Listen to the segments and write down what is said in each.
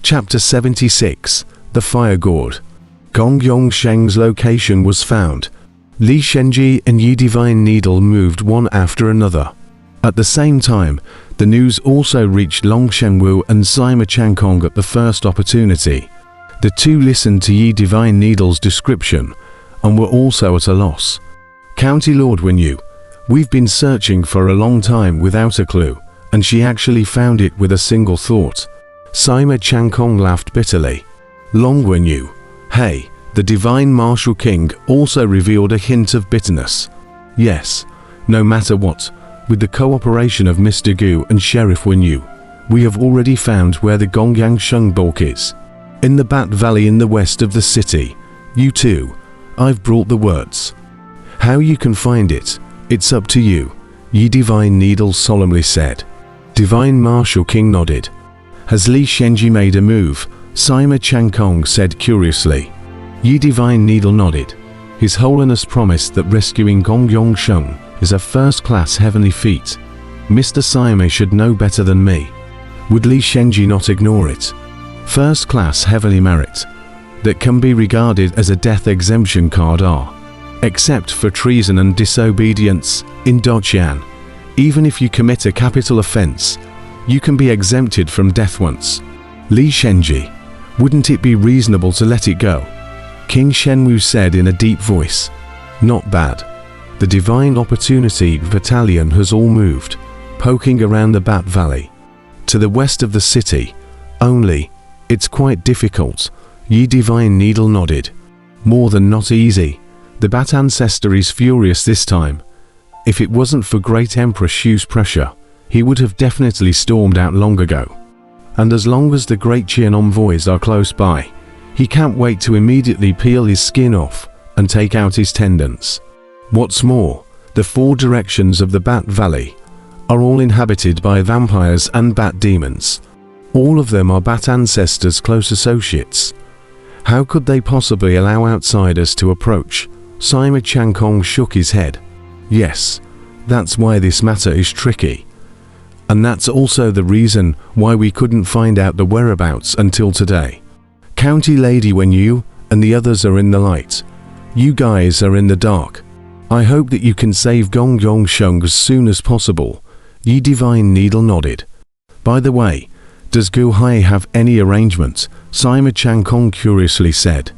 Chapter 76. The Fire Gourd. Gong Yongsheng's location was found. Li Shenji and Yi Divine Needle moved one after another. At the same time, the news also reached Long Shenwu and Sima Changkong at the first opportunity. The two listened to Yi Divine Needle's description and were also at a loss. County Lord Wenyu, we've been searching for a long time without a clue, and she actually found it with a single thought. Sima Changkong laughed bitterly. Long Wenyu, hey, the Divine Martial King also revealed a hint of bitterness. Yes, no matter what, with the cooperation of Mr. Gu and Sheriff Wenyu, we have already found where the Gongyang Sheng bulk is. In the Bat Valley in the west of the city. You too, I've brought the words. How you can find it, it's up to you, Yi Divine Needle solemnly said. Divine Martial King nodded. Has Li Shenji made a move? Sima Changkong said curiously. Yi Divine Needle nodded. His Holiness promised that rescuing Gongyang Sheng is a first-class heavenly feat. Mr. Sima should know better than me. Would Li Shenji not ignore it? First-class heavenly merit that can be regarded as a death exemption card are, except for treason and disobedience, in Doqian. Even if you commit a capital offense, you can be exempted from death once. Li Shenji, wouldn't it be reasonable to let it go? King Shenwu said in a deep voice. Not bad. The Divine Opportunity Battalion has all moved, poking around the Bat Valley. To the west of the city, only, it's quite difficult. Yi Divine Needle nodded. More than not easy. The Bat Ancestor is furious this time. If it wasn't for Great Emperor Shu's pressure, he would have definitely stormed out long ago. And as long as the Great Qian envoys are close by, he can't wait to immediately peel his skin off and take out his tendons. What's more, the four directions of the Bat Valley are all inhabited by vampires and bat demons. All of them are Bat Ancestors' close associates. How could they possibly allow outsiders to approach? Sima Changkong shook his head. Yes, that's why this matter is tricky. And that's also the reason why we couldn't find out the whereabouts until today. County Lady Wenyu and the others are in the light. You guys are in the dark. I hope that you can save Gongyang Sheng as soon as possible. Yi Divine Needle nodded. By the way, does Gu Hai have any arrangement? Sima Changkong curiously said.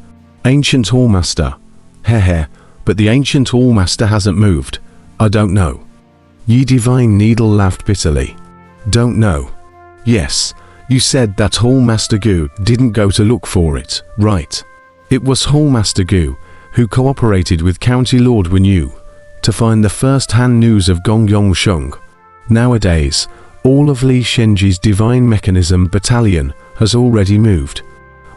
Ancient Hallmaster. Heh, but the Ancient Hallmaster hasn't moved. I don't know. Yi Divine Needle laughed bitterly. Don't know. Yes, you said that Hallmaster Gu didn't go to look for it, right? It was Hallmaster Gu who cooperated with County Lord Wenyu to find the first-hand news of Gongyang Sheng. Nowadays, all of Li Shenji's Divine Mechanism Battalion has already moved,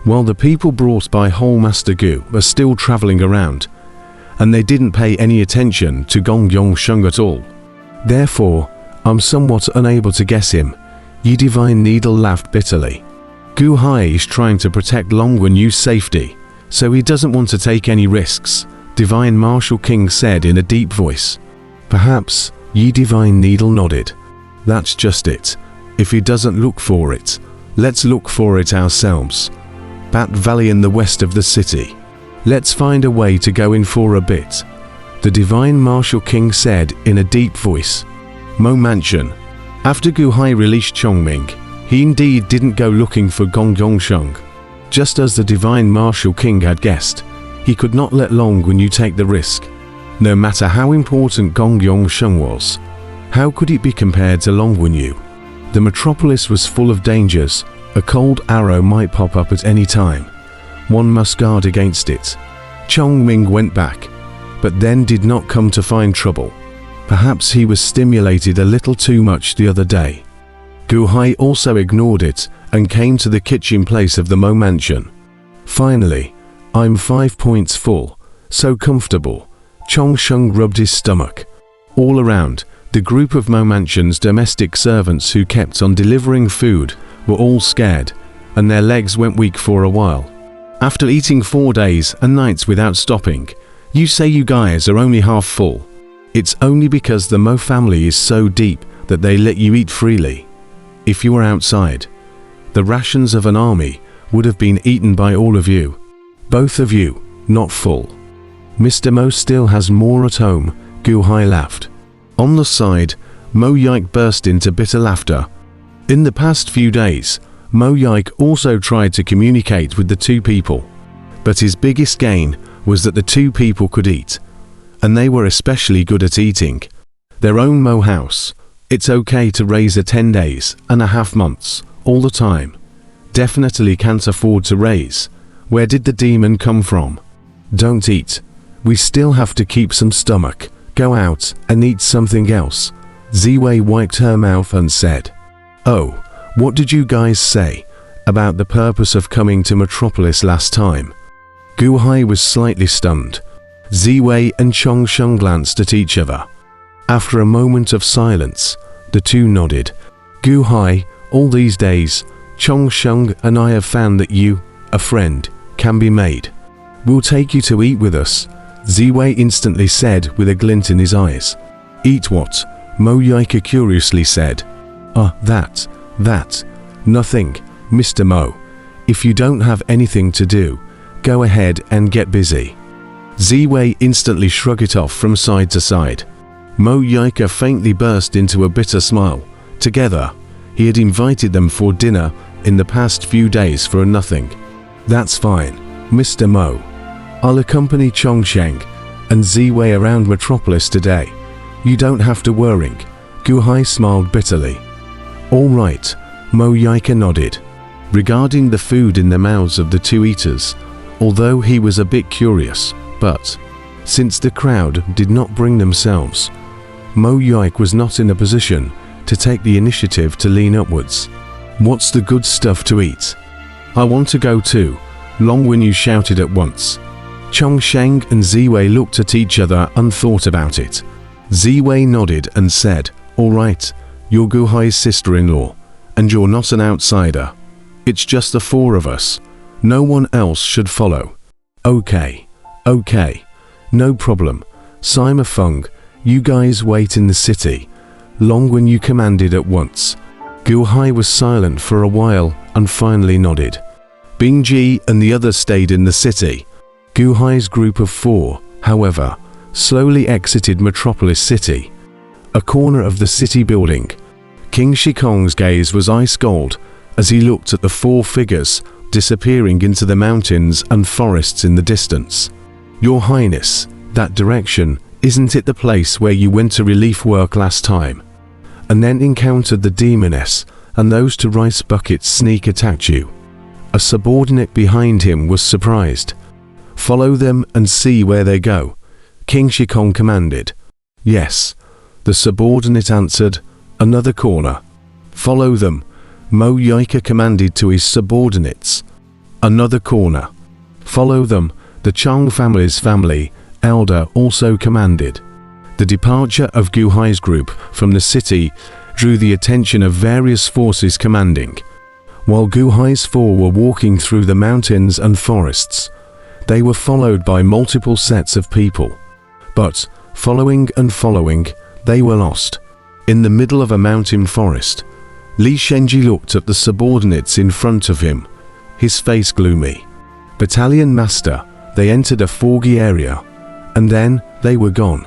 while the people brought by Hallmaster Gu are still traveling around, and they didn't pay any attention to Gongyang Sheng at all. Therefore, I'm somewhat unable to guess him. Yi Divine Needle laughed bitterly. Gu Hai is trying to protect Long Wenyu's safety, so he doesn't want to take any risks, Divine Martial King said in a deep voice. Perhaps, Yi Divine Needle nodded. That's just it. If he doesn't look for it, let's look for it ourselves. Bat Valley in the west of the city. Let's find a way to go in for a bit, the Divine Martial King said in a deep voice. Mo Mansion. After Gu Hai released Chongming, he indeed didn't go looking for Gongyang Sheng. Just as the Divine Martial King had guessed, he could not let Long Wenyu take the risk. No matter how important Gongyang Sheng was, how could it be compared to Long Wenyu? The metropolis was full of dangers. A cold arrow might pop up at any time. One must guard against it. Chongming went back, but then did not come to find trouble. Perhaps he was stimulated a little too much the other day. Gu Hai also ignored it and came to the kitchen place of the Mo Mansion. Finally, I'm 5 points full, so comfortable. Chong Sheng rubbed his stomach. All around, the group of Mo Mansion's domestic servants who kept on delivering food were all scared, and their legs went weak for a while. After eating 4 days and nights without stopping, you say you guys are only half full. It's only because the Mo family is so deep that they let you eat freely. If you were outside, the rations of an army would have been eaten by all of you. Both of you, not full. Mr. Mo still has more at home, Gu Hai laughed. On the side, Mo Yike burst into bitter laughter. In the past few days, Mo Yike also tried to communicate with the two people. But his biggest gain was that the two people could eat. And they were especially good at eating. Their own Mo house. It's okay to raise a 10 days and a half months, all the time. Definitely can't afford to raise. Where did the demon come from? Don't eat. We still have to keep some stomach. Go out and eat something else. Ziwei wiped her mouth and said, "Oh, what did you guys say about the purpose of coming to Metropolis last time?" Gu Hai was slightly stunned. Ziwei and Chong Sheng glanced at each other. After a moment of silence, the two nodded. Gu Hai, all these days, Chong Sheng and I have found that you, a friend, can be made. We'll take you to eat with us, Ziwei instantly said with a glint in his eyes. Eat what? Mo Yike curiously said. That. Nothing, Mr. Mo. If you don't have anything to do, go ahead and get busy. Ziwei instantly shrugged it off from side to side. Mo Yike faintly burst into a bitter smile. Together, he had invited them for dinner in the past few days for nothing. That's fine, Mr. Mo. I'll accompany Chongsheng and Ziwei around Metropolis today. You don't have to worry. Gu Hai smiled bitterly. All right, Mo Yike nodded. Regarding the food in the mouths of the two eaters, although he was a bit curious, but since the crowd did not bring themselves, Mo Yike was not in a position to take the initiative to lean upwards. What's the good stuff to eat? I want to go too, Longwen Yu shouted at once. Chongsheng and Ziwei looked at each other and thought about it. Ziwei nodded and said, all right, you're Gu Hai's sister-in-law, and you're not an outsider. It's just the four of us. No one else should follow. Okay, no problem. Sima Feng, you guys wait in the city. Longwen Yu commanded at once. Gu Hai was silent for a while and finally nodded. Bingji and the others stayed in the city. Gu Hai's group of four, however, slowly exited Metropolis City. A corner of the city building. King Shikong's gaze was ice cold as he looked at the four figures disappearing into the mountains and forests in the distance. Your Highness, that direction, isn't it the place where you went to relief work last time? And then encountered the demoness and those two rice buckets sneak attacked you? A subordinate behind him was surprised. Follow them and see where they go, King Shikong commanded. Yes, the subordinate answered. Another corner. Follow them, Mo Yike commanded to his subordinates. Another corner. Follow them, the Chang family's family elder also commanded. The departure of Gu Hai's group from the city drew the attention of various forces commanding. While Gu Hai's four were walking through the mountains and forests, they were followed by multiple sets of people. But, following and following, they were lost. In the middle of a mountain forest, Li Shenji looked at the subordinates in front of him, his face gloomy. Battalion Master, they entered a foggy area, and then they were gone.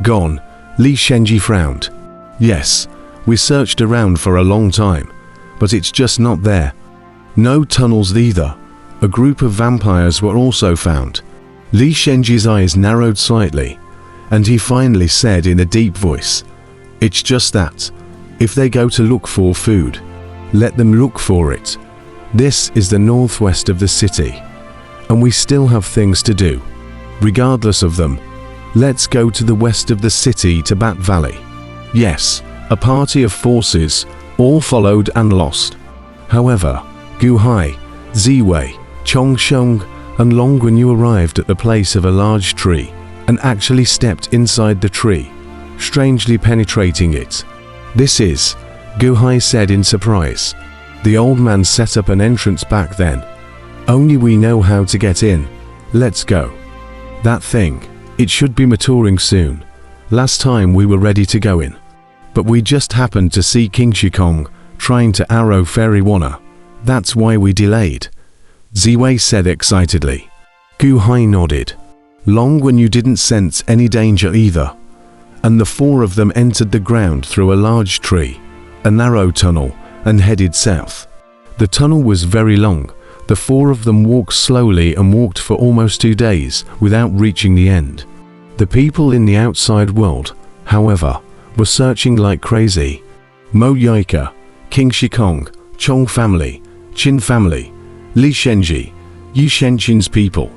Gone, Li Shenji frowned. Yes, we searched around for a long time, but it's just not there. No tunnels either. A group of vampires were also found. Li Shenji's eyes narrowed slightly, and he finally said in a deep voice, it's just that. If they go to look for food, let them look for it. This is the northwest of the city, and we still have things to do. Regardless of them, let's go to the west of the city to Bat Valley. Yes, a party of forces all followed and lost. However, Gu Hai, Ziwei, Chongsheng, and Longwen Yu arrived at the place of a large tree and actually stepped inside the tree, strangely penetrating it. This is, Gu Hai said in surprise. The old man set up an entrance back then. Only we know how to get in. Let's go. That thing, it should be maturing soon. Last time we were ready to go in, but we just happened to see King Shikong trying to arrow Fairy Wanna. That's why we delayed. Ziwei said excitedly. Gu Hai nodded. Long when you didn't sense any danger either. And the four of them entered the ground through a large tree, a narrow tunnel, and headed south. The tunnel was very long. The four of them walked slowly and walked for almost 2 days without reaching the end. The people in the outside world, however, were searching like crazy. Mo Yaika, King Shikong, Chong family, Qin family, Li Shenji, Yu Shenqin's people.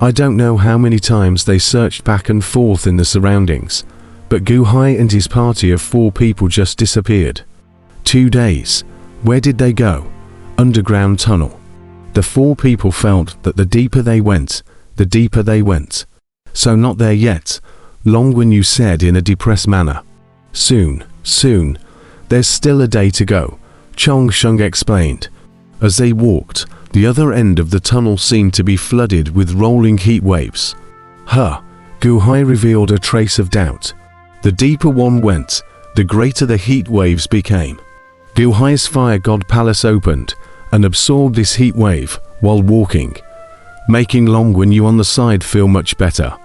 I don't know how many times they searched back and forth in the surroundings, but Gu Hai and his party of 4 people just disappeared. 2 days. Where did they go? Underground tunnel. The 4 people felt that the deeper they went, the deeper they went. So not there yet, Long when you said in a depressed manner. Soon, soon. There's still a day to go, Chong Sheng explained. As they walked, the other end of the tunnel seemed to be flooded with rolling heat waves. Gu Hai revealed a trace of doubt. The deeper one went, the greater the heat waves became. Gu Hai's fire god palace opened and absorbed this heat wave while walking, making Long when you on the side feel much better.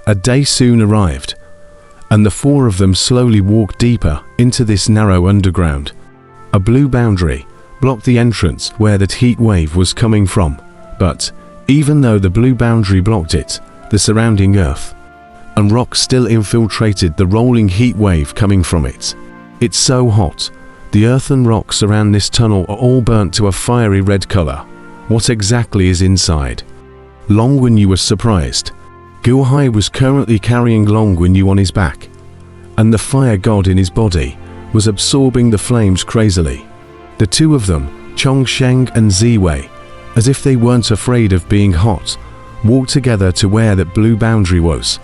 A day soon arrived, and the 4 of them slowly walked deeper into this narrow underground. A blue boundary blocked the entrance where that heat wave was coming from, but even though the blue boundary blocked it, the surrounding earth and rock still infiltrated the rolling heat wave coming from it. It's so hot. The earth and rocks around this tunnel are all burnt to a fiery red color. What exactly is inside? Long Wenyu was surprised. Gu Hai was currently carrying Long Wenyu on his back, and the fire god in his body was absorbing the flames crazily. The 2 of them, Chong Sheng and Ziwei, as if they weren't afraid of being hot, walked together to where that blue boundary was.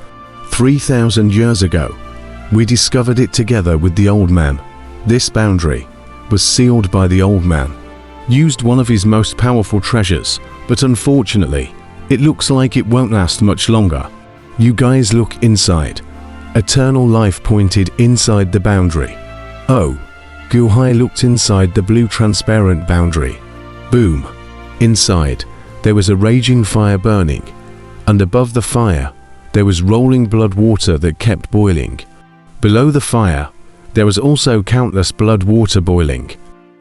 3,000 years ago, we discovered it together with the old man. This boundary was sealed by the old man. Used one of his most powerful treasures, but unfortunately, it looks like it won't last much longer. You guys look inside. Eternal life pointed inside the boundary. Oh. Gu Hai looked inside the blue transparent boundary. Boom. Inside, there was a raging fire burning, and above the fire, there was rolling blood water that kept boiling. Below the fire, there was also countless blood water boiling.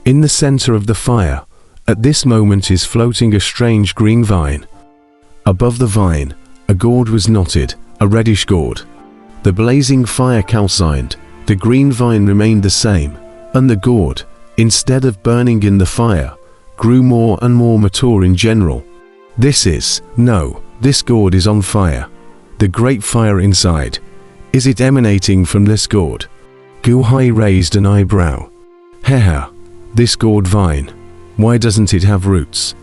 In the center of the fire, at this moment is floating a strange green vine. Above the vine, a gourd was knotted, a reddish gourd. The blazing fire calcined, the green vine remained the same, and the gourd, instead of burning in the fire, grew more and more mature in general. This gourd is on fire. The great fire inside. Is it emanating from this gourd? Gu Hai raised an eyebrow. Hehe, this gourd vine. Why doesn't it have roots?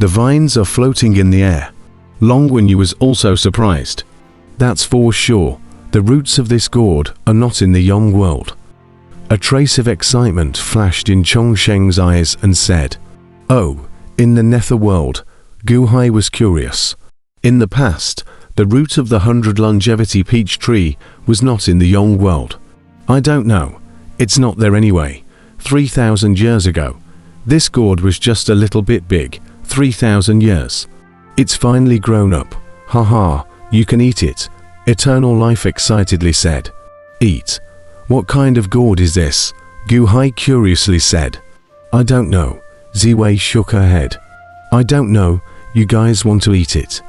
The vines are floating in the air. Long Wenyu was also surprised. That's for sure. The roots of this gourd are not in the young world. A trace of excitement flashed in Chong Sheng's eyes and said, Oh, in the nether world. Gu Hai was curious. In the past, the root of the 100 longevity peach tree was not in the young world. I don't know. It's not there anyway. 3,000 years ago. This gourd was just a little bit big. 3,000 years. It's finally grown up. Haha, you can eat it. Eternal life excitedly said. Eat. What kind of gourd is this? Gu Hai curiously said. I don't know. Ziwei shook her head. I don't know. You guys want to eat it.